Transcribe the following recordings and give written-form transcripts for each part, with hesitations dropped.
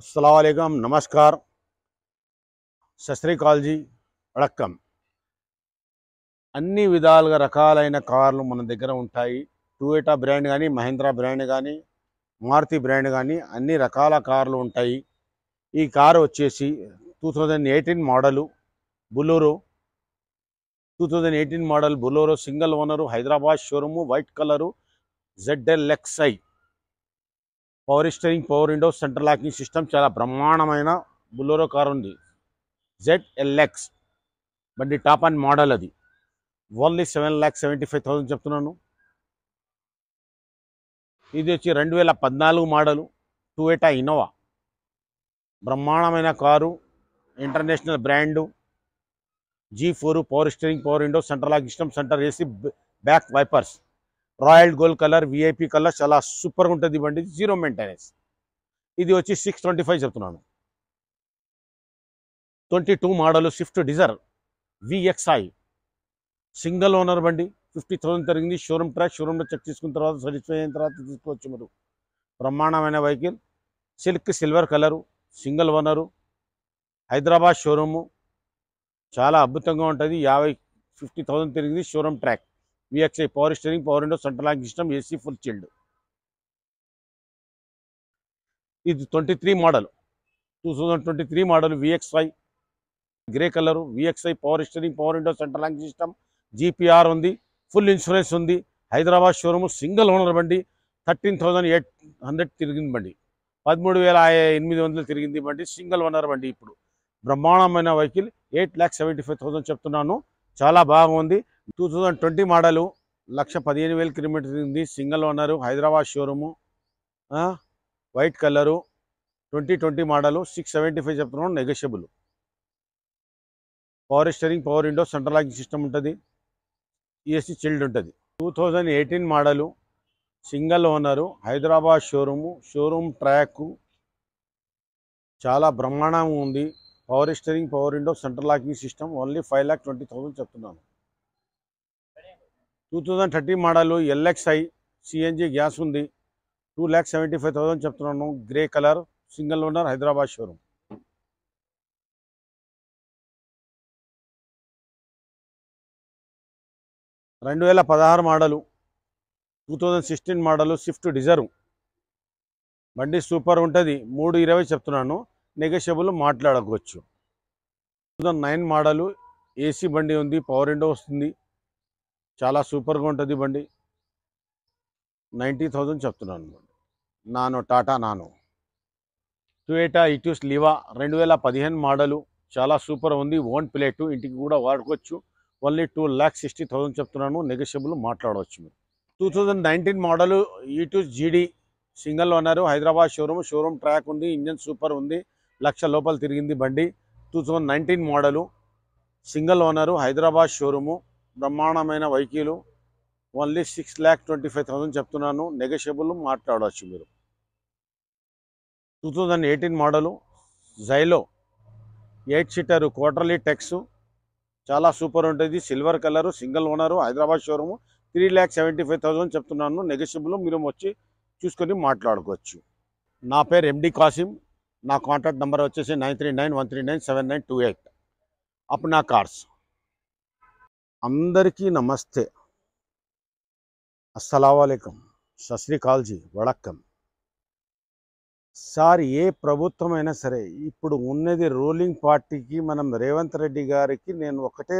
अस्सलाम वालेकुम, नमस्कार, सत श्री अकाल जी, వడక్కం. అన్ని విధాలుగా రకాలైన కార్లు మన దగ్గర ఉంటాయి. టొయోటా బ్రాండ్ కానీ, మహీంద్రా బ్రాండ్ కానీ, మారుతి బ్రాండ్ కానీ అన్ని రకాల కార్లు ఉంటాయి. ఈ కారు వచ్చేసి 2018 model Bolero. 2018 model Bolero single owner, Hyderabad showroom, white colour, ZLXi. Power steering, power window, central locking system, చాలా బ్రహ్మాండమైన బులోరో కారు ఉంది. ZLX బండి టాప్ అండ్ మోడల్. అది ఓన్లీ 7,75,000 చెప్తున్నాను. ఇది వచ్చి 2014 మోడలు టొయోటా ఇన్నోవా. బ్రహ్మాండమైన car, international brand. G4 power steering, power window, central locking system, centre AC, back wipers, royal gold colour, VIP colour, చాలా సూపర్గా ఉంటుంది బండి. Zero maintenance. ఇది వచ్చి 625 చెప్తున్నాను. 22 model Swift Dzire VXi single owner బండి. 50,000 తిరిగింది. షోరూమ్ ట్రాక్, షోరూమ్లో చెక్ చేసుకున్న తర్వాత సాటిస్ఫై అయిన తర్వాత తీసుకోవచ్చు మీరు. బ్రహ్మాండమైన vehicle, silk silver colour, single owner, Hyderabad showroom. చాలా అద్భుతంగా ఉంటుంది. 50,000 తిరిగింది. Showroom track, VXi power steering, power window, central locking system, AC full chilled. ఇది 23 model 2023 model VXi grey colour, VXi power steering, power window, central locking system, GPR ఉంది, full insurance ఉంది. Hyderabad showroom, single owner బండి. 13,800 తిరిగింది బండి. 13,800 తిరిగింది బండి. Single owner బండి. ఇప్పుడు బ్రహ్మాండమైన వెహికల్. 8,75,000 చెప్తున్నాను. చాలా బాగుంది. 2020 మోడలు 1,15,000 కిలోమీటర్ తిరిగింది. Single owner, Hyderabad showroom, white colour, 2020 model. 675 చెప్తున్నాను. Negotiable. Power steering, power window, central locking system ఉంటుంది. ఏసీ చిల్డ్ ఉంటుంది. 2018 model single owner, Hyderabad showroom, showroom track, చాలా బ్రహ్మాండంగా ఉంది. Power steering, power window, central locking system. Only 5,20,000 చెప్తున్నాను. 2030 model LXi CNG gas ఉంది. 2,75,000 చెప్తున్నాను. Grey colour, single owner, Hyderabad showroom. 2016 model 2016 model Swift Dzire బండి super ఉంటుంది. 3,20 చెప్తున్నాను. నెగోషియబుల్ మాట్లాడుకోవచ్చు. 2009 మోడలు ఏసీ బండి ఉంది. పవర్ విండో వస్తుంది. చాలా సూపర్గా ఉంటుంది బండి. 90,000 చెప్తున్నాను. Nano, Tata nano. Toyota Etios Liva 2015 model, చాలా సూపర్ ఉంది. ఓన్ ప్లేటు, ఇంటికి కూడా వాడుకోవచ్చు. ఓన్లీ 2,60,000 చెప్తున్నాను. నెగోషియబుల్ మాట్లాడవచ్చు మీరు. 2019 model Etios GD single owner, Hyderabad showroom, showroom track ఉంది. ఇంజన్ సూపర్ ఉంది. 1,00,000 లోపల తిరిగింది బండి. 2019 model single owner, Hyderabad showroom. బ్రహ్మాండమైన వెహికల్. ఓన్లీ 6,25,000 చెప్తున్నాను. నెగోషియబుల్ మాట్లాడవచ్చు మీరు. 2018 model Xylo 8 seater quarterly tax, చాలా సూపర్ ఉంటుంది. Silver colour, single owner, Hyderabad showroom. 3,75,000 చెప్తున్నాను. నెగోషియబుల్ మీరు వచ్చి చూసుకొని మాట్లాడుకోవచ్చు. నా పేరు MD కాసిం. నా కాంటాక్ట్ నెంబర్ వచ్చేసి 939-139-7928. అప్నా కార్స్. అందరికీ నమస్తే, అస్సలాము అలైకుం, సత్ శ్రీ అకాల్ జీ, వడక్కం. సార్, ఏ ప్రభుత్వమైనా సరే ఇప్పుడు ఉన్నది రూలింగ్ పార్టీకి, మనం రేవంత్ రెడ్డి గారికి నేను ఒకటే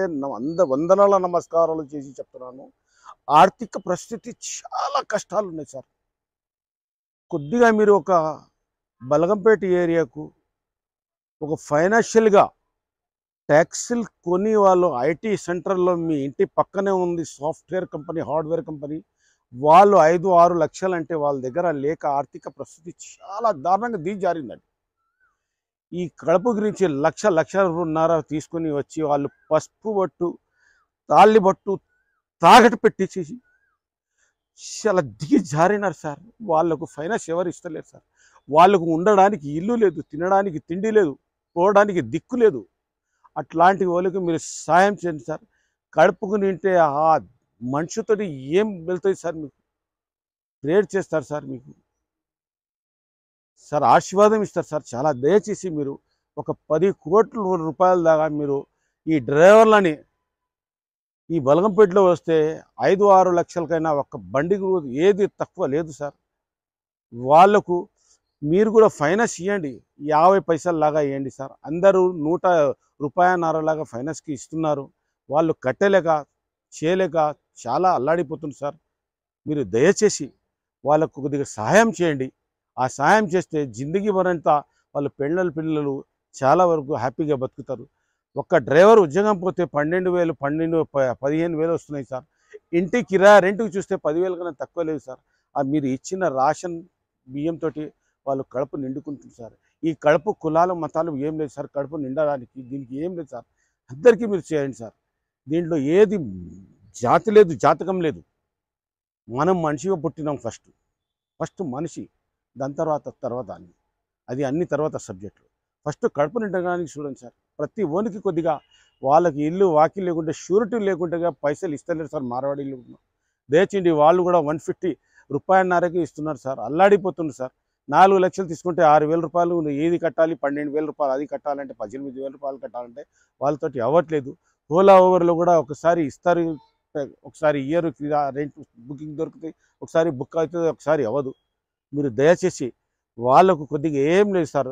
వందనాల నమస్కారాలు చేసి చెప్తున్నాను. ఆర్థిక పరిస్థితి చాలా కష్టాలు ఉన్నాయి సార్. కొద్దిగా మీరు ఒక బలగంపేట ఏరియాకు ఒక ఫైనాన్షియల్గా ట్యాక్సీలు కొని వాళ్ళు IT సెంటర్లో మీ ఇంటి పక్కనే ఉంది సాఫ్ట్వేర్ కంపెనీ, హార్డ్వేర్ కంపెనీ. వాళ్ళు 5-6 లక్షలు అంటే వాళ్ళ దగ్గర లేక ఆర్థిక పరిస్థితి చాలా దారుణంగా దిగజారిందండి. ఈ కడుపు గురించి 1,00,000-1,500,000 తీసుకొని వచ్చి వాళ్ళు పసుపు బొట్టు, తాళ్ళి బొట్టు తాగట పెట్టించేసి చాలా దిగజారినారు సార్. వాళ్ళకు ఫైనాన్స్ ఎవరు ఇస్తలేరు సార్. వాళ్ళకు ఉండడానికి ఇల్లు లేదు, తినడానికి తిండి లేదు, పోవడానికి దిక్కు లేదు. అట్లాంటి వాళ్ళకి మీరు సాయం చేయండి సార్. కడుపుకు నింటే ఆ మనిషితో ఏం వెళ్తాయి సార్? మీకు ప్రేయర్ చేస్తారు సార్. మీకు సార్ ఆశీర్వాదం ఇస్తారు సార్. చాలా దయచేసి మీరు ఒక 10 కోట్ల రూపాయల దాకా మీరు ఈ డ్రైవర్లని ఈ బలగంపేటలో వస్తే 5-6 లక్షలకైనా ఒక్క బండికి ఏది తక్కువ లేదు సార్. వాళ్లకు మీరు కూడా ఫైనాన్స్ ఇవ్వండి, 50 పైసలు లాగా ఇవ్వండి సార్. అందరూ 100 రూపాయన్నర లాగా ఫైనాన్స్కి ఇస్తున్నారు. వాళ్ళు కట్టలేక చేయలేక చాలా అల్లాడిపోతుంది సార్. మీరు దయచేసి వాళ్ళకు కొద్దిగా సహాయం చేయండి. ఆ సహాయం చేస్తే జిందగీ భరంతా వాళ్ళ పిల్లలు చాలా వరకు హ్యాపీగా బతుకుతారు. ఒక్క డ్రైవర్ ఉద్యోగం పోతే 15,000 వస్తున్నాయి సార్. ఇంటి కిరాయి రెంట్కి చూస్తే 10,000 కన్నా తక్కువ లేదు సార్. మీరు ఇచ్చిన రేషన్ బియ్యంతో వాళ్ళు కడుపు నిండుకుంటుంది సార్. ఈ కడుపు కులాలు మతాలు ఏం లేదు సార్. కడుపు నిండడానికి దీనికి ఏం లేదు సార్. అందరికీ మీరు చేయండి సార్. దీంట్లో ఏది జాతి లేదు, జాతకం లేదు. మనం మనిషిగా పుట్టినాం ఫస్ట్ మనిషి, దాని తర్వాత అది అన్ని తర్వాత సబ్జెక్టులు. ఫస్ట్ కడుపు నిండడానికి చూడండి సార్. ప్రతి ఓనికి కొద్దిగా వాళ్ళకి ఇల్లు వాకిల్ లేకుంటే షూరిటీ లేకుంటే పైసలు ఇస్తలేరు సార్. మార్వాడీలు దయచేయండి. వాళ్ళు కూడా 150 రూపాయన్నరకి ఇస్తున్నారు సార్. అల్లాడిపోతుంది సార్. 4 లక్షలు తీసుకుంటే 6,000 రూపాయలు ఏది కట్టాలి, 12,000 రూపాయలు అది కట్టాలంటే 18,000 రూపాయలు కట్టాలంటే వాళ్ళతోటి అవ్వట్లేదు. ఓలా ఓవర్లో కూడా ఒకసారి ఇస్తారు, ఒకసారి ఇయర్ రెంట్ బుకింగ్ దొరుకుతాయి, ఒకసారి బుక్ అవుతుంది, ఒకసారి అవ్వదు. మీరు దయచేసి వాళ్ళకు కొద్దిగా ఏం లేదు సార్,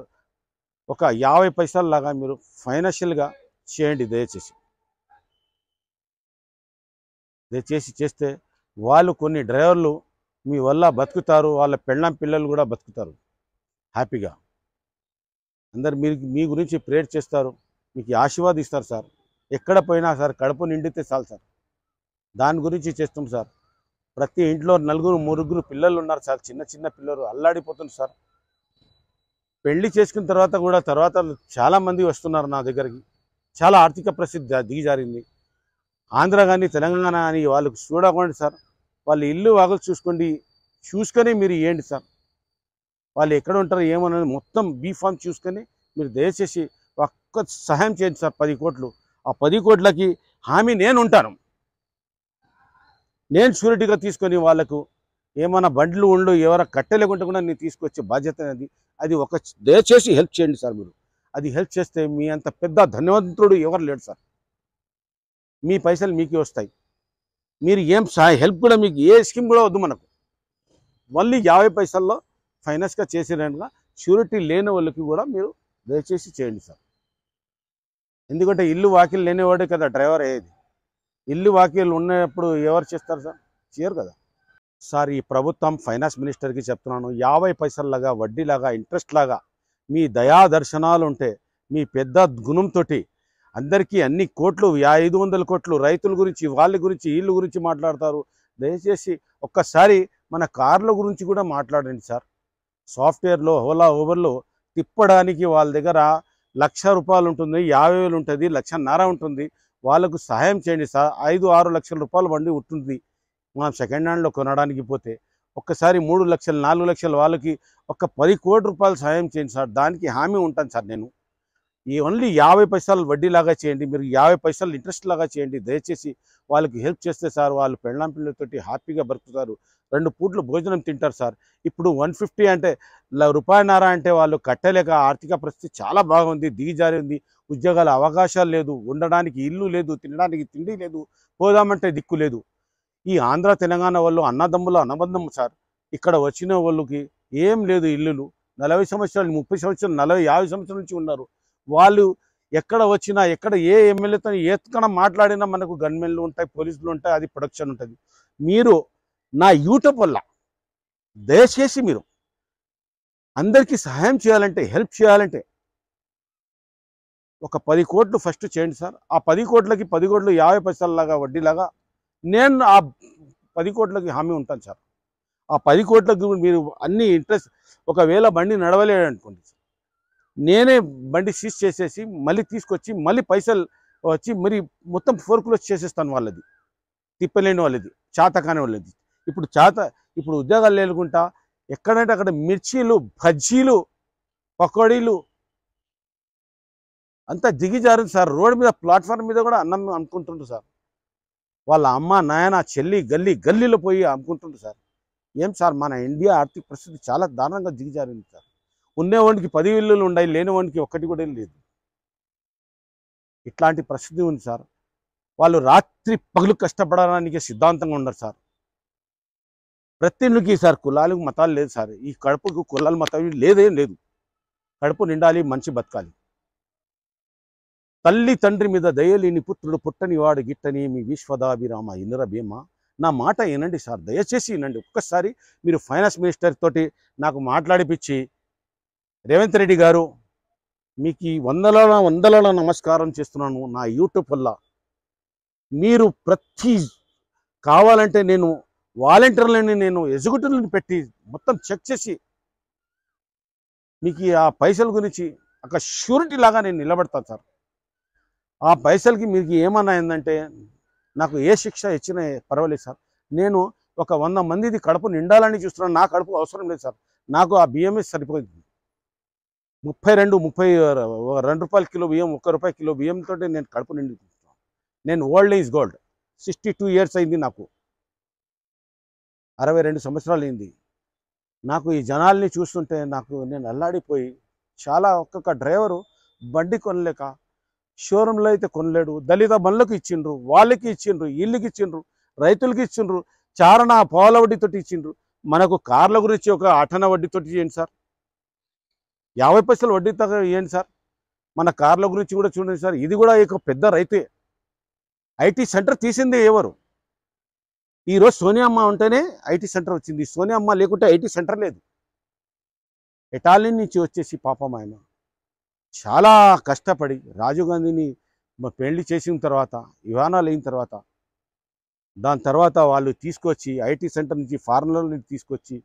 ఒక 50 పైసల లాగా మీరు ఫైనాన్షియల్గా చేయండి దయచేసి చేస్తే వాళ్ళు కొన్ని డ్రైవర్లు మీ వల్ల బతుకుతారు. వాళ్ళ పిల్లలు కూడా బతుకుతారు హ్యాపీగా. అందరు మీ గురించి ప్రేయర్ చేస్తారు, మీకు ఆశీర్వాదిస్తారు సార్. ఎక్కడ పోయినా సార్ కడుపు నిండితే చాలు సార్. దాని గురించి చేస్తాం సార్. ప్రతి ఇంట్లో 4-3 పిల్లలు ఉన్నారు సార్. చిన్న పిల్లలు అల్లాడిపోతున్నారు సార్. పెళ్లి చేసుకున్న తర్వాత చాలామంది వస్తున్నారు నా దగ్గరికి. చాలా ఆర్థిక పరిస్థితి దిగజారింది. ఆంధ్ర కానీ తెలంగాణ కానీ వాళ్ళకు చూడకండి సార్. వాళ్ళు ఇల్లు వాగలు చూసుకొని మీరు ఇవ్వండి సార్. వాళ్ళు ఎక్కడ ఉంటారో ఏమన్నది మొత్తం బీఫామ్ చూసుకొని మీరు దయచేసి ఒక్క సహాయం చేయండి సార్. 10 కోట్లు. ఆ 10 కోట్లకి హామీ నేను ఉంటాను. నేను షూరిటీగా తీసుకొని వాళ్ళకు ఏమైనా బండ్లు ఎవరైనా కట్టలేకుంటే కూడా నేను తీసుకొచ్చే బాధ్యత అది ఒక దయచేసి హెల్ప్ చేయండి సార్. మీరు అది హెల్ప్ చేస్తే మీ అంత పెద్ద ధన్యవంతుడు ఎవరు లేడు సార్. మీ పైసలు మీకే వస్తాయి. మీరు ఏం హెల్ప్ కూడా మీకు ఏ స్కీమ్ కూడా వద్దు మనకు. మళ్ళీ 50 పైసల్లో ఫైనాన్స్గా చేసేటట్టుగా షూరిటీ లేని వాళ్ళకి కూడా మీరు దయచేసి చేయండి సార్. ఎందుకంటే ఇల్లు వాకిలు లేనివాడే కదా డ్రైవర్ అయ్యేది. ఇల్లు వాకిలు ఉన్నప్పుడు ఎవరు చేస్తారు సార్? చేయరు కదా సార్. ఈ ప్రభుత్వం ఫైనాన్స్ మినిస్టర్కి చెప్తున్నాను, 50 పైసల్లాగా వడ్డీలాగా ఇంట్రెస్ట్ లాగా మీ దయా దర్శనాలు ఉంటే మీ పెద్ద గుణంతో అందరికీ అన్ని కోట్లు 500 కోట్లు రైతుల గురించి వాళ్ళ గురించి వీళ్ళ గురించి మాట్లాడతారు. దయచేసి ఒక్కసారి మన కార్ల గురించి కూడా మాట్లాడండి సార్. సాఫ్ట్వేర్లో ఓలా ఊబర్లో తిప్పడానికి వాళ్ళ దగ్గర 1,00,000 రూపాయలు ఉంటుంది, 50,000 ఉంటుంది, 1,50,000 ఉంటుంది. వాళ్ళకు సహాయం చేయండి సార్. 5-6 లక్షల రూపాయల బండి ఉంటుంది మనం సెకండ్ హ్యాండ్లో కొనడానికి పోతే. ఒక్కసారి 3 లక్షలు 4 లక్షలు వాళ్ళకి ఒక 10 కోట్ల రూపాయలు సహాయం చేయండి సార్. దానికి హామీ ఉంటాను సార్ నేను. ఈ ఓన్లీ 50 పైసలు వడ్డీలాగా చేయండి, మీరు 50 పైసలు ఇంట్రెస్ట్ లాగా చేయండి. దయచేసి వాళ్ళకి హెల్ప్ చేస్తే సార్ వాళ్ళు పిల్లలతోటి హ్యాపీగా బతుకుతారు. 2 పూట్లు భోజనం తింటారు సార్. ఇప్పుడు 150 అంటే రూపాయన్నర అంటే వాళ్ళు కట్టలేక ఆర్థిక పరిస్థితి చాలా బాగుంది, దిగజారింది. ఉద్యోగాల అవకాశాలు లేదు, ఉండడానికి ఇల్లు లేదు, తినడానికి తిండి లేదు, పోదామంటే దిక్కు లేదు. ఈ ఆంధ్ర తెలంగాణ వాళ్ళు అన్నదమ్ముల అనుబంధం సార్. ఇక్కడ వచ్చిన వాళ్ళకి ఏం లేదు ఇల్లులు. 40 సంవత్సరాలు 30 సంవత్సరాలు 40-50 సంవత్సరాల నుంచి ఉన్నారు. వాళ్ళు ఎక్కడ వచ్చినా ఎక్కడ ఏ ఎమ్మెల్యేతో ఎక్కడ మాట్లాడినా మనకు గన్మెన్లు ఉంటాయి, పోలీసులు ఉంటాయి, అది ప్రొడక్షన్ ఉంటుంది. మీరు నా యూట్యూబ్ వల్ల దయచేసి మీరు అందరికీ సహాయం చేయాలంటే హెల్ప్ చేయాలంటే ఒక 10 కోట్లు ఫస్ట్ చేయండి సార్. ఆ 10 కోట్లకి 10 కోట్లు 50 పైసలలాగా వడ్డీలాగా నేను ఆ 10 కోట్లకి హామీ ఉంటాను సార్. ఆ 10 కోట్లకు మీరు అన్ని ఇంట్రెస్ట్, ఒకవేళ బండి నడవలేడు అనుకోండి, నేనే బండి సీజ్ చేసేసి మళ్ళీ తీసుకొచ్చి మళ్ళీ పైసలు వచ్చి మరి మొత్తం ఫోర్క్లోజ్ చేసేస్తాను వాళ్ళది, తిప్పలేని వాళ్ళది, చాతకాని వాళ్ళది. ఇప్పుడు ఉద్యోగాలు లేకుంటా ఎక్కడంటే అక్కడ మిర్చీలు, బజ్జీలు, పకోడీలు అంతా దిగిజారింది సార్. రోడ్డు మీద ప్లాట్ఫామ్ మీద కూడా అన్నం అమ్ముకుంటుండ్రు సార్. వాళ్ళ అమ్మ నాయన చెల్లి గల్లీలో పోయి అమ్ముకుంటుండ్రు సార్. ఏం సార్ మన ఇండియా ఆర్థిక పరిస్థితి చాలా దారుణంగా దిగిజారింది సార్. ఉన్నవాడికి 10 ఇల్లులు ఉన్నాయి, లేనివాడికి ఒక్కటి కూడా లేదు. ఇట్లాంటి పరిస్థితి ఉంది సార్. వాళ్ళు రాత్రి పగలు కష్టపడడానికి సిద్ధాంతంగా ఉన్నారు సార్. ప్రతి ఇంటికి సార్ కులాలకు మతాలు లేదు సార్. ఈ కడుపుకు కులాలు మతాలు లేదేం లేదు. కడుపు నిండాలి, మనిషి బతకాలి. తల్లి తండ్రి మీద దయలేని పుత్రుడు పుట్టని వాడు గిట్టని మీ విశ్వదాభిరామ ఇనుర భీమ. నా మాట వినండి సార్, దయచేసి వినండి. ఒక్కసారి మీరు ఫైనాన్స్ మినిస్టర్ తోటి నాకు మాట్లాడిపించి, రేవంత్ రెడ్డి గారు మీకు ఈ వందల నమస్కారం చేస్తున్నాను నా యూట్యూబ్ వల్ల. మీరు ప్రతి కావాలంటే నేను వాలంటీర్లని నేను ఎగ్జిక్యూటివ్ని పెట్టి మొత్తం చెక్ చేసి మీకు ఆ పైసల గురించి ఒక షూరిటీ లాగా నేను నిలబడతాను సార్. ఆ పైసలకి మీకు ఏమన్నా ఏంటంటే నాకు ఏ శిక్ష ఇచ్చినా పర్వాలేదు సార్. నేను ఒక 100 మందిది కడుపు నిండాలని చూస్తున్నాను. నా కడుపు అవసరం లేదు సార్. నాకు ఆ బియ్యమే సరిపోయింది. 2 రూపాయల కిలో బియ్యం, 1 రూపాయి కిలో బియ్యంతో నేను కడుపు నిండి. నేను ఓల్డ్ ఈజ్ గోల్డ్. 62 ఇయర్స్ అయింది నాకు. 62 సంవత్సరాలు అయింది. నాకు ఈ జనాల్ని చూస్తుంటే నేను అల్లాడిపోయి చాలా. ఒక్కొక్క డ్రైవరు బండి కొనలేక షోరూంలో అయితే కొనలేడు. దళిత బండ్లకు ఇచ్చిండ్రు, వాళ్ళకి ఇచ్చిండ్రు, ఇళ్ళకి ఇచ్చిండ్రు, రైతులకి ఇచ్చిండ్రు, చారణ పావుల వడ్డీతోటి ఇచ్చిండ్రు. మనకు కార్ల గురించి ఒక 8 వడ్డీతోటి చేయండి సార్. 50 పైసలు వడ్డీతో ఇవ్వండి సార్. మన కార్ల గురించి కూడా చూడండి సార్. ఇది కూడా ఒక పెద్ద రైతే. ఐటీ సెంటర్ తీసింది ఎవరు? ఈరోజు సోనియమ్మ ఉంటేనే ఐటీ సెంటర్ వచ్చింది. సోనియమ్మ లేకుంటే ఐటీ సెంటర్ లేదు. ఇటాలియన్ నుంచి వచ్చేసి పాపం ఆయన చాలా కష్టపడి రాజీవ్ గాంధీని పెళ్లి చేసిన తర్వాత, వివాహాలు అయిన తర్వాత, దాని తర్వాత వాళ్ళు తీసుకొచ్చి ఐటీ సెంటర్ నుంచి ఫారెన్ల నుంచి తీసుకొచ్చి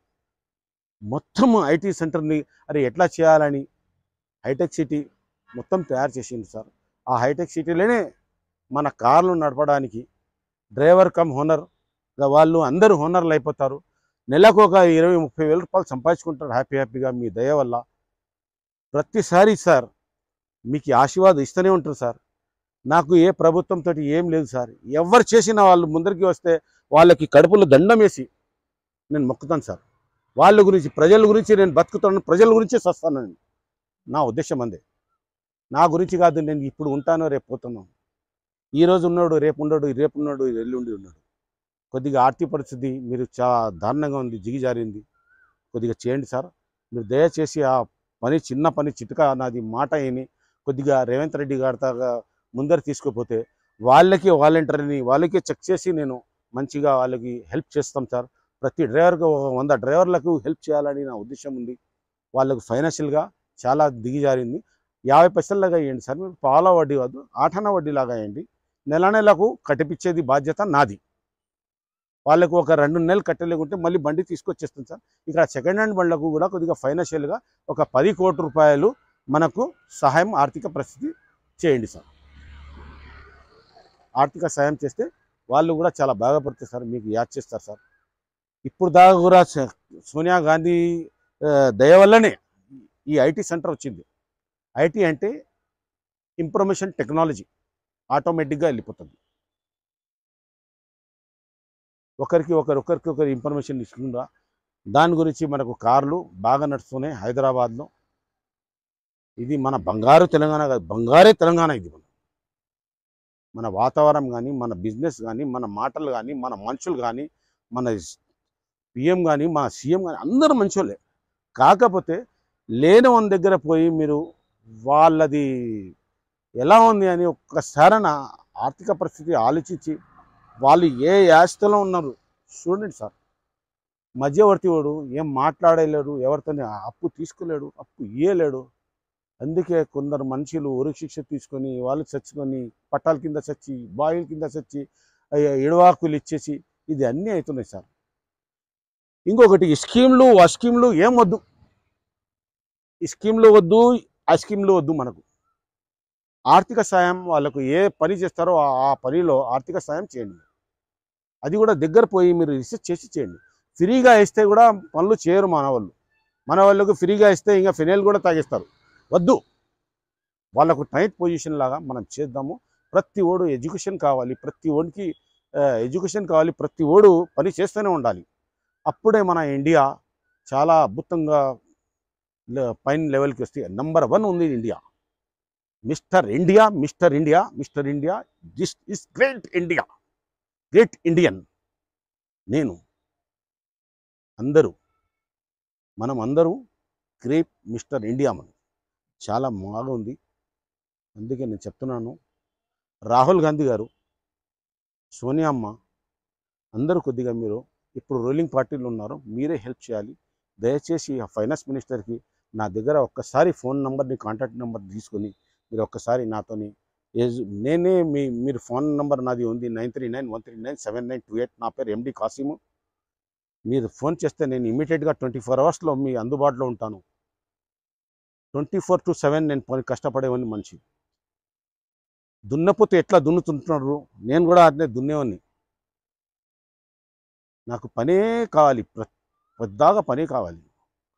మొత్తం ఐటీ సెంటర్ని ఎట్లా చేయాలని హైటెక్ సిటీ మొత్తం తయారు చేసింది సార్. ఆ హైటెక్ సిటీలోనే మన కార్లు నడపడానికి డ్రైవర్ కమ్ ఓనర్ వాళ్ళు అందరూ ఓనర్లు అయిపోతారు. నెలకు ఒక 20-30 వేల రూపాయలు సంపాదించుకుంటారు హ్యాపీగా మీ దయ వల్ల. ప్రతిసారి సార్ మీకు ఆశీర్వాదం ఇస్తూనే ఉంటారు సార్. నాకు ఏ ప్రభుత్వంతో ఏం లేదు సార్. ఎవరు చేసినా వాళ్ళు ముందరికి వస్తే వాళ్ళకి కడుపులో దండం వేసి నేను మొక్కుతాను సార్. వాళ్ళ గురించి, ప్రజల గురించి నేను బతుకుతాను, ప్రజల గురించి చస్తాను. నా ఉద్దేశం అందే. నా గురించి కాదు. నేను ఇప్పుడు ఉంటాను, రేపు పోతున్నాను. ఈరోజు ఉన్నాడు, రేపు ఉండడు, ఎల్లుండి ఉన్నాడు. కొద్దిగా ఆర్థిక పరిస్థితి మీరు చాలా దారుణంగా ఉంది, దిగిజారింది. కొద్దిగా చేయండి సార్. మీరు దయచేసి ఆ పని, చిన్న పని, చిట్కా నాది మాట అయిని కొద్దిగా రేవంత్ రెడ్డి గారితో ముందర తీసుకుపోతే వాళ్ళకి వాలంటీర్ని వాళ్ళకి చెక్ చేసి నేను మంచిగా వాళ్ళకి హెల్ప్ చేస్తాం సార్. ప్రతి డ్రైవర్కి 100 డ్రైవర్లకు హెల్ప్ చేయాలని నా ఉద్దేశం ఉంది. వాళ్ళకు ఫైనాన్షియల్గా చాలా దిగిజారింది. 50 పైసల్లాగా వేయండి సార్. మీరు పాల వడ్డీ వద్దు, 8 వడ్డీలాగా వేయండి. నెలకు కట్టిపించేది బాధ్యత నాది. వాళ్ళకు ఒక 2 నెలలు కట్టలేకుంటే మళ్ళీ బండి తీసుకొచ్చేస్తుంది సార్. ఇక్కడ సెకండ్ హ్యాండ్ బండ్లకు కూడా కొద్దిగా ఫైనాన్షియల్గా ఒక 10 కోట్ల రూపాయలు మనకు సహాయం, ఆర్థిక పరిస్థితి చేయండి సార్. ఆర్థిక సహాయం చేస్తే వాళ్ళు కూడా చాలా బాగుపడతారు సార్. మీకు యాడ్ చేస్తారు సార్. ఇప్పుడు దాకా కూడా సోనియా గాంధీ దయ వల్లనే ఈ ఐటీ సెంటర్ వచ్చింది. ఐటీ అంటే ఇన్ఫర్మేషన్ టెక్నాలజీ, ఆటోమేటిక్గా వెళ్ళిపోతుంది. ఒకరికి ఇన్ఫర్మేషన్ ఇస్తుందా. దాని గురించి మనకు కార్లు బాగా నడుస్తున్నాయి హైదరాబాద్లో. ఇది మన బంగారు తెలంగాణ కాదు, బంగారే తెలంగాణ. ఇది మన వాతావరణం కానీ, మన బిజినెస్ కానీ, మన మాటలు కానీ, మన మనుషులు కానీ, మన పిఎం కానీ, మా సీఎం కానీ అందరూ మంచోళ్ళే. కాకపోతే లేని వాళ్ళ దగ్గర పోయి మీరు వాళ్ళది ఎలా ఉంది అని ఒక్కసారి ఆర్థిక పరిస్థితి ఆలోచించి వాళ్ళు ఏ యాస్తిలో ఉన్నారు చూడండి సార్. మధ్యవర్తి వాడు ఏం మాట్లాడలేడు, ఎవరితో అప్పు తీసుకోలేడు, అప్పు ఇయ్యలేడు. అందుకే కొందరు మనుషులు ఉరిశిక్ష తీసుకొని వాళ్ళు చచ్చుకొని పట్టాల కింద చచ్చి, బాయిల కింద చచ్చి, ఎడవాకులు ఇచ్చేసి ఇది అన్నీ అవుతున్నాయి సార్. ఇంకొకటి ఈ స్కీమ్లు, ఆ స్కీమ్లు ఏం వద్దు. ఈ స్కీమ్లు వద్దు, ఆ స్కీమ్లు వద్దు. మనకు ఆర్థిక సాయం వాళ్ళకు ఏ పని చేస్తారో ఆ పనిలో ఆర్థిక సాయం చేయండి. అది కూడా దగ్గర పోయి మీరు రీసెర్చ్ చేసి చేయండి. ఫ్రీగా ఇస్తే కూడా పనులు చేయరు మన వాళ్ళకు ఫ్రీగా ఇస్తే ఇంకా ఫినైల్ కూడా తాగేస్తారు. వద్దు. వాళ్ళకు టైట్ పొజిషన్ లాగా మనం చేద్దాము. ప్రతి ఓడు ఎడ్యుకేషన్ కావాలి, ప్రతి ఓడికి ఎడ్యుకేషన్ కావాలి, ప్రతి ఓడు పని చేస్తూనే ఉండాలి. అప్పుడే మన ఇండియా చాలా అద్భుతంగా పైన లెవెల్కి వస్తే #1 ఉంది India. Mister India, mister India, mister India, this is great India, great Indian. నేను మనం అందరూ గ్రేట్ మిస్టర్ ఇండియా. మనం చాలా బాగుంది. అందుకే నేను చెప్తున్నాను, రాహుల్ గాంధీ గారు, సోనియా అమ్మ, అందరూ కొద్దిగా మీరు ఇప్పుడు రూలింగ్ పార్టీలో ఉన్నారు, మీరే హెల్ప్ చేయాలి. దయచేసి ఆ ఫైనాన్స్ మినిస్టర్కి నా దగ్గర ఒక్కసారి ఫోన్ నెంబర్ని, కాంటాక్ట్ నెంబర్ తీసుకొని మీరు ఒక్కసారి నాతోని నేనే మీరు ఫోన్ నెంబర్ నాది ఉంది 9391397928. నా పేరు ఎండి కాసిము. మీరు ఫోన్ చేస్తే నేను ఇమీడియట్గా 24 అవర్స్లో మీ అందుబాటులో ఉంటాను. 24/7 నేను కష్టపడేవాడిని మనిషి. దున్నపోతే ఎట్లా దున్నుతుంటున్నారు, నేను కూడా అట్లే దున్నేవాడిని. నాకు పనే కావాలి, పెద్దగా పనే కావాలి.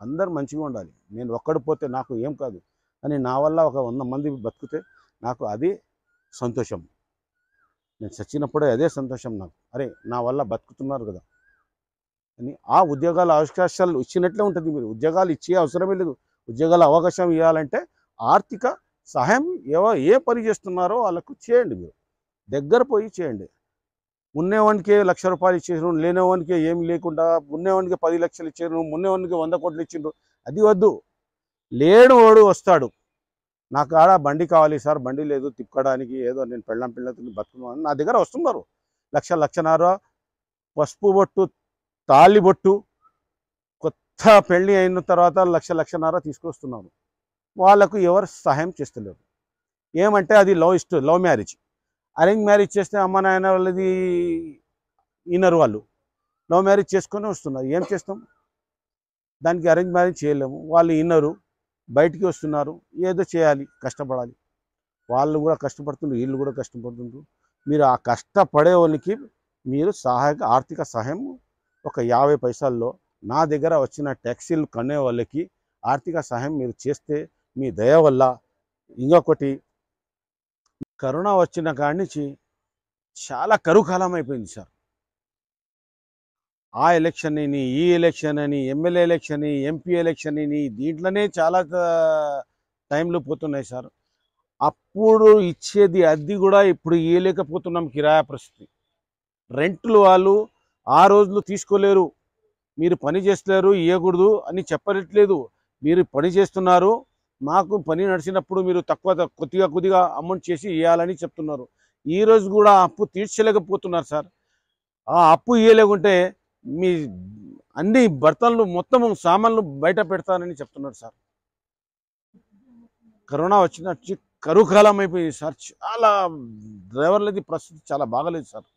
అందరు మంచిగా ఉండాలి. నేను ఒక్కడు పోతే నాకు ఏం కాదు, అని నా వల్ల ఒక 100 మంది బతికితే నాకు అదే సంతోషం. నేను చచ్చినప్పుడే అదే సంతోషం నాకు. అరే నా వల్ల బతుకుతున్నారు కదా అని. ఆ ఉద్యోగాల అవకాశాలు ఇచ్చినట్లే ఉంటుంది. మీరు ఉద్యోగాలు ఇచ్చే అవసరమే లేదు. ఉద్యోగాల అవకాశం ఇవ్వాలంటే ఆర్థిక సహాయం ఏ పని చేస్తున్నారో వాళ్ళకు చేయండి. మీరు దగ్గర పోయి చేయండి. ఉన్నవానికి ₹1,00,000 ఇచ్చేసారు, లేనివానికి ఏమి లేకుండా ఉన్నవానికి 10 లక్షలు ఇచ్చారు, ఉన్నవానికి 100 కోట్లు ఇచ్చిండ్రు. అది వద్దు. లేడు వాడు వస్తాడు, నాకు ఆడ బండి కావాలి సార్, బండి లేదు తిప్పడానికి, ఏదో నేను పిల్లలతో బతుకున్నాను, నా దగ్గర వస్తున్నారు. 1,00,000 పసుపు బొట్టు, తాళి బొట్టు, కొత్త పెళ్ళి అయిన తర్వాత 1,00,000 తీసుకొస్తున్నాను. వాళ్ళకు ఎవరు సహాయం చేస్తలేరు. ఏమంటే అది లవ్ మ్యారేజ్. అరేంజ్ మ్యారేజ్ చేస్తే అమ్మ నాయన వాళ్ళది ఇన్నర్ వాళ్ళు లవ్ మ్యారేజ్ చేసుకొని వస్తున్నారు. ఏం చేస్తాం, దానికి అరేంజ్ మ్యారేజ్ చేయలేము. వాళ్ళు ఇన్నరు బయటికి వస్తున్నారు, ఏదో చేయాలి, కష్టపడాలి. వాళ్ళు కూడా కష్టపడుతుండ్రు, వీళ్ళు కూడా కష్టపడుతుండ్రు. మీరు ఆ కష్టపడే వాళ్ళకి మీరు ఆర్థిక సహాయం ఒక 50 పైసల్లో నా దగ్గర వచ్చిన ట్యాక్సీలు కొనే వాళ్ళకి ఆర్థిక సహాయం మీరు చేస్తే మీ దయ వల్ల. ఇంకొకటి, కరోనా వచ్చిన కాడి నుంచి చాలా కరువు కాలం అయిపోయింది సార్. ఆ ఎలక్షన్ అని, ఈ ఎలక్షన్ అని, ఎమ్మెల్యే ఎలక్షన్ అని, ఎంపీ ఎలక్షన్ అని, దీంట్లోనే చాలా టైంలు పోతున్నాయి సార్. అప్పుడు ఇచ్చేది అద్దె కూడా ఇప్పుడు ఇవ్వలేకపోతున్నాం. కిరాయా పరిస్థితి, రెంట్లు వాళ్ళు ఆ రోజులు తీసుకోలేరు. మీరు పని చేస్తలేరు, ఇవ్వకూడదు అని చెప్పట్లేదు. మీరు పని చేస్తున్నారు, మాకు పని నడిచినప్పుడు మీరు కొద్దిగా అమౌంట్ చేసి ఇవ్వాలని చెప్తున్నారు. ఈరోజు కూడా అప్పు తీర్చలేకపోతున్నారు సార్. ఆ అప్పు ఇవ్వలేకుంటే మీ అన్ని బర్తన్లు మొత్తం సామాన్లు బయట పెడతానని చెప్తున్నారు సార్. కరోనా వచ్చినట్టు కరువు కాలం అయిపోయింది సార్. చాలా డ్రైవర్లది పరిస్థితి చాలా బాగలేదు సార్.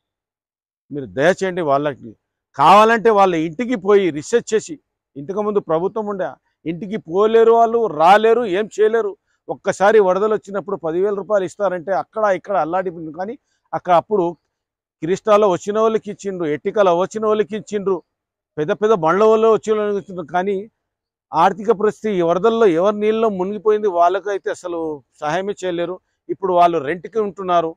మీరు దయచేయండి. వాళ్ళకి కావాలంటే వాళ్ళ ఇంటికి పోయి రీసెర్చ్ చేసి, ఇంతకుముందు ప్రభుత్వం ఉండే, ఇంటికి పోలేరు, వాళ్ళు రాలేరు, ఏం చేయలేరు. ఒక్కసారి వరదలు వచ్చినప్పుడు ₹10,000 ఇస్తారంటే అక్కడ ఇక్కడ అల్లాడిపోయింది. కానీ అక్కడ అప్పుడు క్రిస్టాలో వచ్చిన వాళ్ళకి ఇచ్చిండ్రు, ఎట్టికలో వచ్చిన వాళ్ళకి ఇచ్చిండ్రు, పెద్ద పెద్ద బండ్ల వల్ల వచ్చిన వాళ్ళకి ఇచ్చిండ్రు. కానీ ఆర్థిక పరిస్థితి వరదల్లో ఎవరి నీళ్ళలో మునిగిపోయింది, వాళ్ళకైతే అసలు సహాయమే చేయలేరు. ఇప్పుడు వాళ్ళు రెంట్కి ఉంటున్నారు.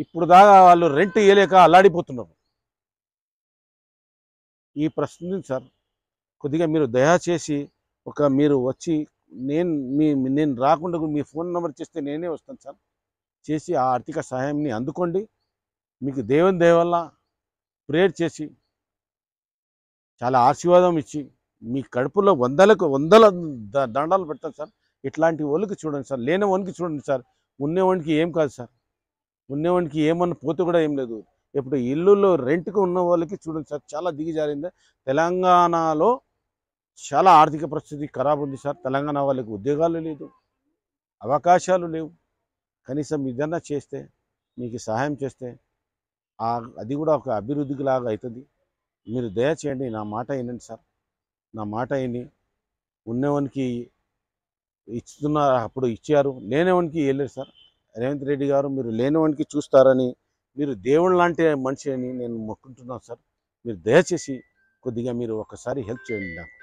ఇప్పుడు దాకా వాళ్ళు రెంట్ ఇవ్వలేక అల్లాడిపోతున్నారు. ఈ ప్రశ్న సార్ కొద్దిగా మీరు దయచేసి మీరు వచ్చి, నేను రాకుండా మీ ఫోన్ నెంబర్ చేస్తే నేనే వస్తాను సార్. చేసి ఆ ఆర్థిక సహాయాన్ని అందుకోండి. మీకు దేవుని దయ వల్ల ప్రేయర్ చేసి చాలా ఆశీర్వాదం ఇచ్చి మీ కడుపులో వందల దండాలు పెడతాను సార్. ఇట్లాంటి వాళ్ళకి చూడండి సార్, లేని వానికి చూడండి సార్. ఉన్నవానికి ఏం కాదు సార్, ఉన్నవానికి ఏమన్నా పోతే కూడా ఏం లేదు. ఇప్పుడు ఇల్లులో రెంట్కి ఉన్న వాళ్ళకి చూడండి సార్, చాలా దిగజారింది. తెలంగాణలో చాలా ఆర్థిక పరిస్థితి ఖరాబ్ ఉంది సార్. తెలంగాణ వాళ్ళకి ఉద్యోగాలు లేదు, అవకాశాలు లేవు. కనీసం ఇదన్నా చేస్తే, మీకు సహాయం చేస్తే అది కూడా ఒక అభివృద్ధికి లాగా అవుతుంది. మీరు దయచేయండి, నా మాట వినండి సార్. నా మాట విని ఉన్నవానికి ఇస్తున్నారు, అప్పుడు ఇచ్చారు, లేనివానికి ఇవ్వలేదు సార్. రేవంత్ రెడ్డి గారు, మీరు లేనివానికి చూస్తారని, మీరు దేవుడు లాంటి మనిషి అని నేను మొక్కుంటున్నాను సార్. మీరు దయచేసి కొద్దిగా మీరు ఒకసారి హెల్ప్ చేయండి నాకు.